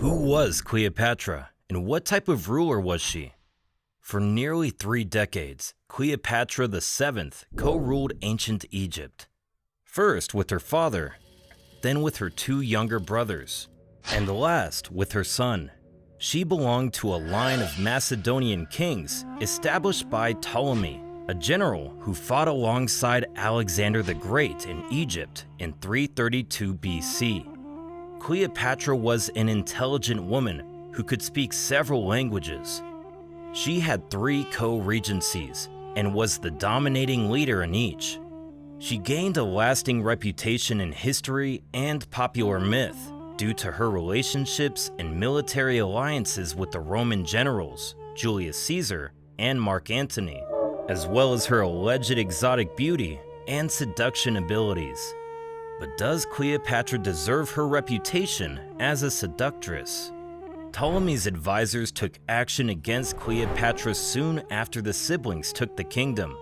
Who was Cleopatra, and what type of ruler was she? For nearly 3 decades, Cleopatra VII co-ruled ancient Egypt. First with her father, then with her 2 younger brothers, and last with her son. She belonged to a line of Macedonian kings established by Ptolemy, a general who fought alongside Alexander the Great in Egypt in 332 BC. Cleopatra was an intelligent woman who could speak several languages. She had 3 co-regencies and was the dominating leader in each. She gained a lasting reputation in history and popular myth due to her relationships and military alliances with the Roman generals Julius Caesar and Mark Antony, as well as her alleged exotic beauty and seduction abilities. But does Cleopatra deserve her reputation as a seductress? Ptolemy's advisors took action against Cleopatra soon after the siblings took the kingdom,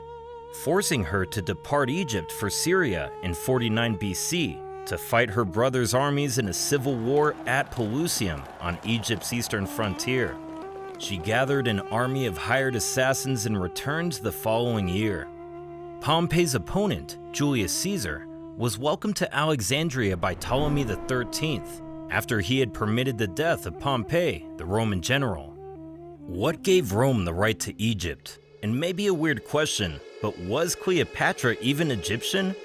forcing her to depart Egypt for Syria in 49 BC to fight her brother's armies in a civil war at Pelusium on Egypt's eastern frontier. She gathered an army of hired assassins and returned the following year. Pompey's opponent, Julius Caesar, was welcomed to Alexandria by Ptolemy XIII after he had permitted the death of Pompey, the Roman general. What gave Rome the right to Egypt? And maybe a weird question, but was Cleopatra even Egyptian?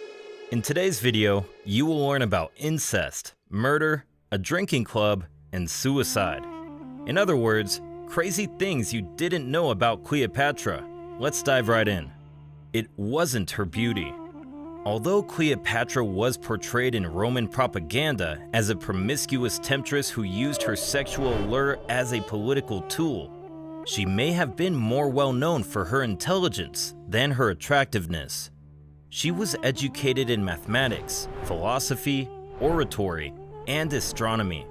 In today's video, you will learn about incest, murder, a drinking club, and suicide. In other words, crazy things you didn't know about Cleopatra. Let's dive right in. It wasn't her beauty. Although Cleopatra was portrayed in Roman propaganda as a promiscuous temptress who used her sexual allure as a political tool, she may have been more well known for her intelligence than her attractiveness. She was educated in mathematics, philosophy, oratory, and astronomy,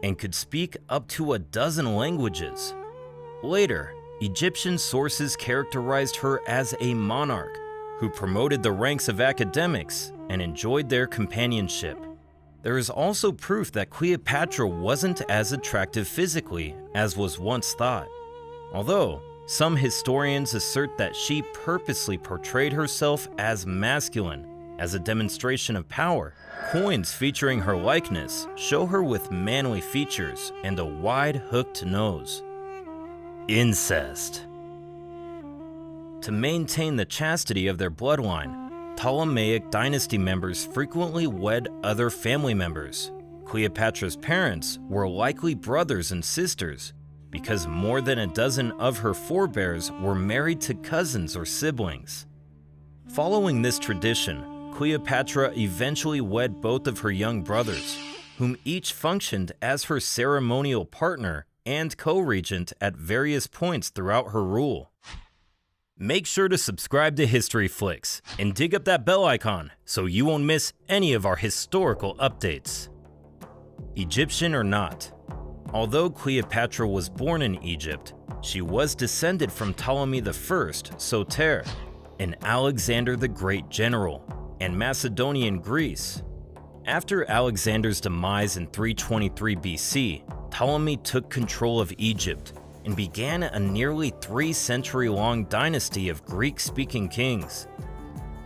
and could speak up to a dozen languages. Later, Egyptian sources characterized her as a monarch who promoted the ranks of academics and enjoyed their companionship. There is also proof that Cleopatra wasn't as attractive physically as was once thought, although some historians assert that she purposely portrayed herself as masculine as a demonstration of power. Coins featuring her likeness show her with manly features and a wide hooked nose. Incest. To maintain the chastity of their bloodline, Ptolemaic dynasty members frequently wed other family members. Cleopatra's parents were likely brothers and sisters because more than a dozen of her forebears were married to cousins or siblings. Following this tradition, Cleopatra eventually wed both of her young brothers, whom each functioned as her ceremonial partner and co-regent at various points throughout her rule. Make sure to subscribe to History Flicks and dig up that bell icon so you won't miss any of our historical updates. Egyptian or not, although Cleopatra was born in Egypt, she was descended from Ptolemy I Soter, an Alexander the Great general, and Macedonian Greece. After Alexander's demise in 323 BC, Ptolemy took control of Egypt and began a nearly 3-century-long dynasty of Greek-speaking kings.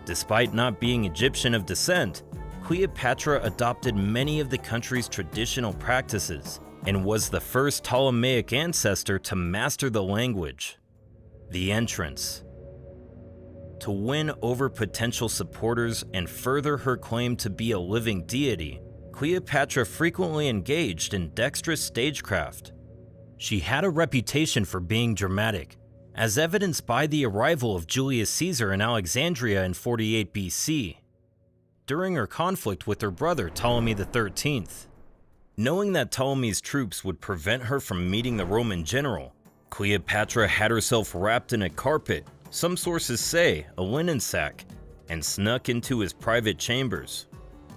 Despite not being Egyptian of descent, Cleopatra adopted many of the country's traditional practices and was the first Ptolemaic ancestor to master the language. The entrance. To win over potential supporters and further her claim to be a living deity, Cleopatra frequently engaged in dexterous stagecraft. She had a reputation for being dramatic, as evidenced by the arrival of Julius Caesar in Alexandria in 48 BC, during her conflict with her brother Ptolemy XIII. Knowing that Ptolemy's troops would prevent her from meeting the Roman general, Cleopatra had herself wrapped in a carpet, some sources say a linen sack, and snuck into his private chambers.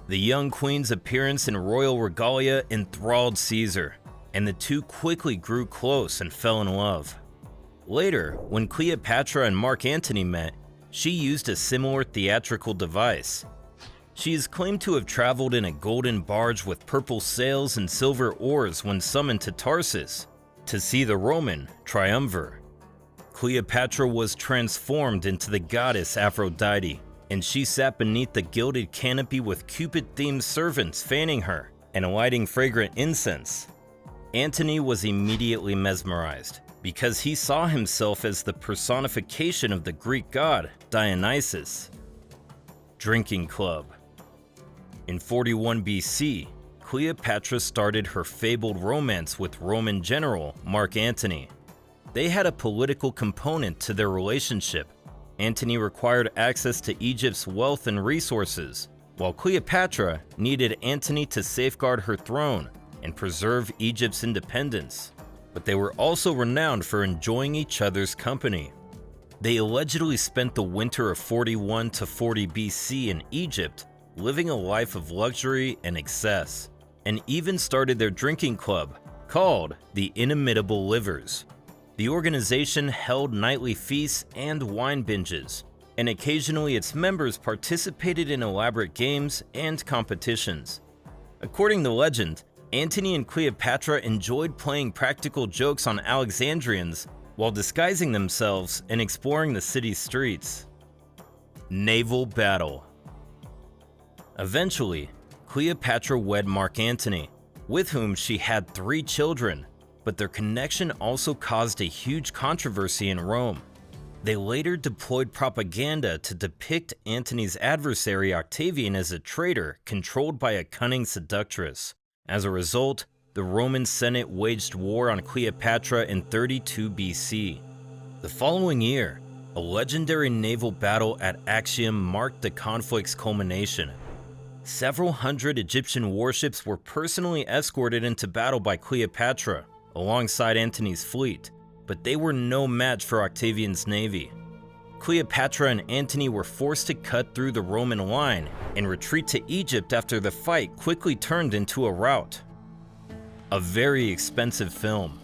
The young queen's appearance in royal regalia enthralled Caesar, and the two quickly grew close and fell in love. Later, when Cleopatra and Mark Antony met, she used a similar theatrical device. She is claimed to have traveled in a golden barge with purple sails and silver oars when summoned to Tarsus to see the Roman triumvir. Cleopatra was transformed into the goddess Aphrodite, and she sat beneath the gilded canopy with Cupid-themed servants fanning her and lighting fragrant incense. Antony was immediately mesmerized because he saw himself as the personification of the Greek god Dionysus. Drinking Club. In 41 BC, Cleopatra started her fabled romance with Roman general Mark Antony. They had a political component to their relationship. Antony required access to Egypt's wealth and resources, while Cleopatra needed Antony to safeguard her throne and preserve Egypt's independence. But they were also renowned for enjoying each other's company. They allegedly spent the winter of 41 to 40 BC in Egypt, living a life of luxury and excess, and even started their drinking club, called the Inimitable Livers. The organization held nightly feasts and wine binges, and occasionally its members participated in elaborate games and competitions. According to legend, Antony and Cleopatra enjoyed playing practical jokes on Alexandrians while disguising themselves and exploring the city's streets. Naval battle. Eventually, Cleopatra wed Mark Antony, with whom she had 3 children, but their connection also caused a huge controversy in Rome. They later deployed propaganda to depict Antony's adversary Octavian as a traitor controlled by a cunning seductress. As a result, the Roman Senate waged war on Cleopatra in 32 BC. The following year, a legendary naval battle at Actium marked the conflict's culmination. Several hundred Egyptian warships were personally escorted into battle by Cleopatra, alongside Antony's fleet, but they were no match for Octavian's navy. Cleopatra and Antony were forced to cut through the Roman line and retreat to Egypt after the fight quickly turned into a rout. A very expensive film.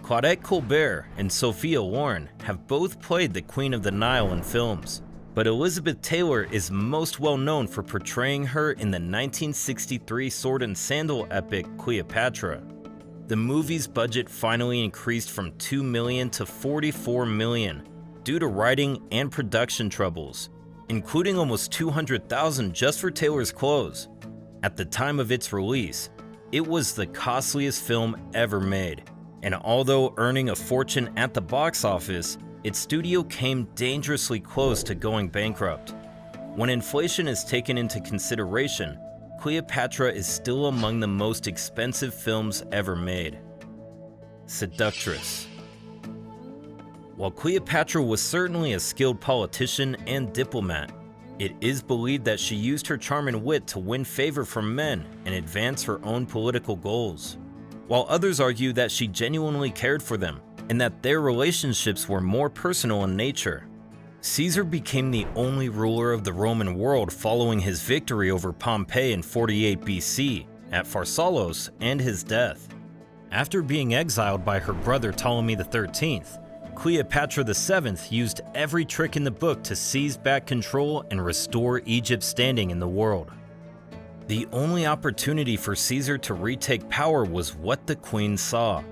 Claudette Colbert and Sophia Loren have both played the Queen of the Nile in films, but Elizabeth Taylor is most well known for portraying her in the 1963 sword and sandal epic Cleopatra. The movie's budget finally increased from $2 million to $44 million due to writing and production troubles, including almost $200,000 just for Taylor's clothes. At the time of its release, it was the costliest film ever made, and although earning a fortune at the box office, its studio came dangerously close to going bankrupt. When inflation is taken into consideration, Cleopatra is still among the most expensive films ever made. Seductress. While Cleopatra was certainly a skilled politician and diplomat, it is believed that she used her charm and wit to win favor from men and advance her own political goals, while others argue that she genuinely cared for them and that their relationships were more personal in nature. Caesar became the only ruler of the Roman world following his victory over Pompey in 48 BC at Pharsalos and his death. After being exiled by her brother Ptolemy XIII, Cleopatra VII used every trick in the book to seize back control and restore Egypt's standing in the world. The only opportunity for Caesar to retake power was what the queen saw.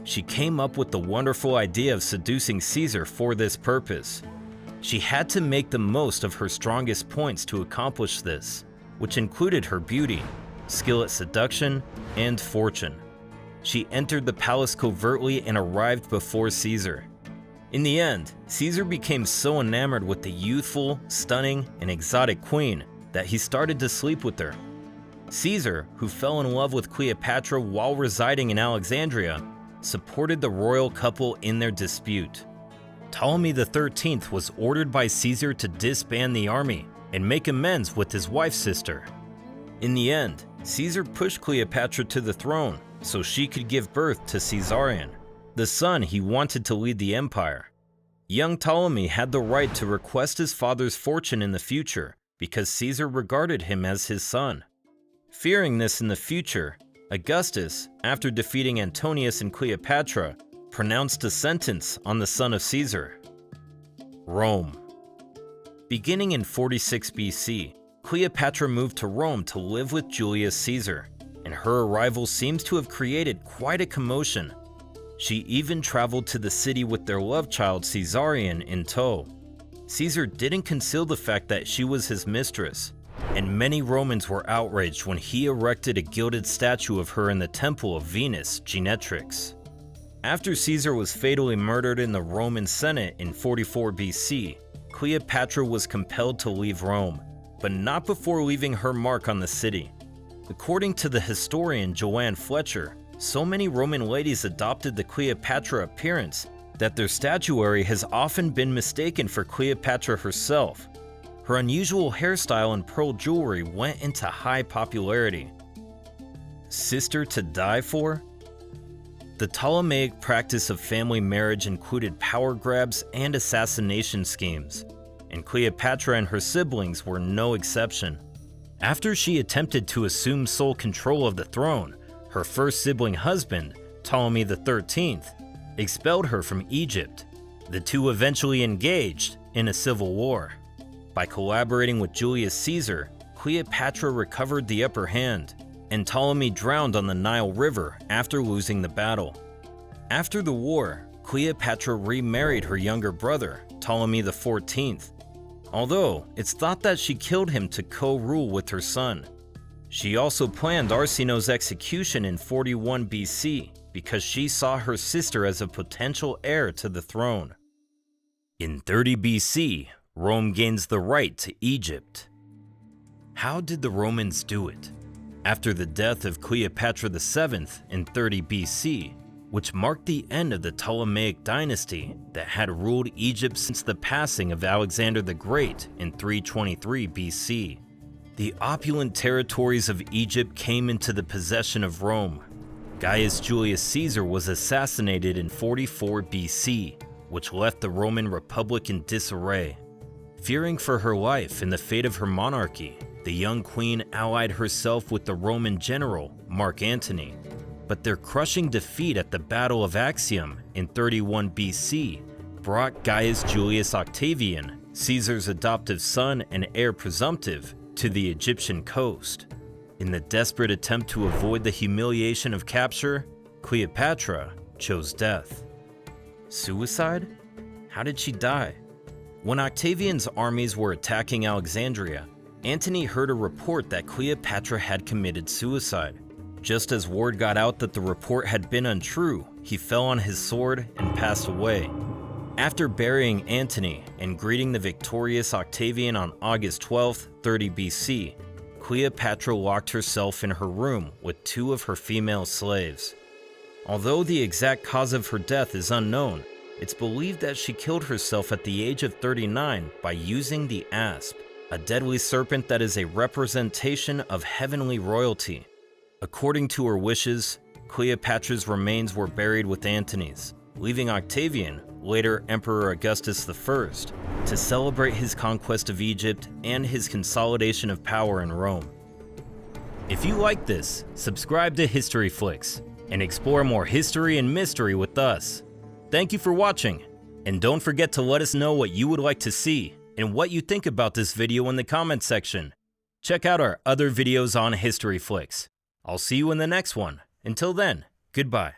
She came up with the wonderful idea of seducing Caesar for this purpose. She had to make the most of her strongest points to accomplish this, which included her beauty, skill at seduction, and fortune. She entered the palace covertly and arrived before Caesar. In the end, Caesar became so enamored with the youthful, stunning, and exotic queen that he started to sleep with her. Caesar, who fell in love with Cleopatra while residing in Alexandria, supported the royal couple in their dispute. Ptolemy XIII was ordered by Caesar to disband the army and make amends with his wife's sister. In the end, Caesar pushed Cleopatra to the throne so she could give birth to Caesarion, the son he wanted to lead the empire. Young Ptolemy had the right to request his father's fortune in the future because Caesar regarded him as his son. Fearing this in the future, Augustus, after defeating Antonius and Cleopatra, pronounced a sentence on the son of Caesar. Rome. Beginning in 46 BC, Cleopatra moved to Rome to live with Julius Caesar, and her arrival seems to have created quite a commotion. She even traveled to the city with their love child Caesarion in tow. Caesar didn't conceal the fact that she was his mistress, and many Romans were outraged when he erected a gilded statue of her in the temple of Venus, Genetrix. After Caesar was fatally murdered in the Roman Senate in 44 BC, Cleopatra was compelled to leave Rome, but not before leaving her mark on the city. According to the historian Joanne Fletcher, so many Roman ladies adopted the Cleopatra appearance that their statuary has often been mistaken for Cleopatra herself. Her unusual hairstyle and pearl jewelry went into high popularity. Sister to die for? The Ptolemaic practice of family marriage included power grabs and assassination schemes, and Cleopatra and her siblings were no exception. After she attempted to assume sole control of the throne, her first sibling husband, Ptolemy XIII, expelled her from Egypt. The two eventually engaged in a civil war. By collaborating with Julius Caesar, Cleopatra recovered the upper hand, and Ptolemy drowned on the Nile River after losing the battle. After the war, Cleopatra remarried her younger brother, Ptolemy XIV, although it's thought that she killed him to co-rule with her son. She also planned Arsinoe's execution in 41 BC because she saw her sister as a potential heir to the throne. In 30 BC, Rome gains the right to Egypt. How did the Romans do it? After the death of Cleopatra VII in 30 BC, which marked the end of the Ptolemaic dynasty that had ruled Egypt since the passing of Alexander the Great in 323 BC. The opulent territories of Egypt came into the possession of Rome. Gaius Julius Caesar was assassinated in 44 BC, which left the Roman Republic in disarray. Fearing for her life and the fate of her monarchy, the young queen allied herself with the Roman general Mark Antony, but their crushing defeat at the Battle of Actium in 31 BC brought Gaius Julius Octavian, Caesar's adoptive son and heir presumptive, to the Egyptian coast. In the desperate attempt to avoid the humiliation of capture, Cleopatra chose death. Suicide? How did she die? When Octavian's armies were attacking Alexandria, Antony heard a report that Cleopatra had committed suicide. Just as word got out that the report had been untrue, he fell on his sword and passed away. After burying Antony and greeting the victorious Octavian on August 12, 30 BC, Cleopatra locked herself in her room with two of her female slaves. Although the exact cause of her death is unknown, it's believed that she killed herself at the age of 39 by using the asp, a deadly serpent that is a representation of heavenly royalty. According to her wishes, Cleopatra's remains were buried with Antony's, leaving Octavian, later Emperor Augustus I, to celebrate his conquest of Egypt and his consolidation of power in Rome. If you like this, subscribe to History Flicks and explore more history and mystery with us. Thank you for watching, and don't forget to let us know what you would like to see and what you think about this video in the comments section. Check out our other videos on History Flicks. I'll see you in the next one. Until then, goodbye.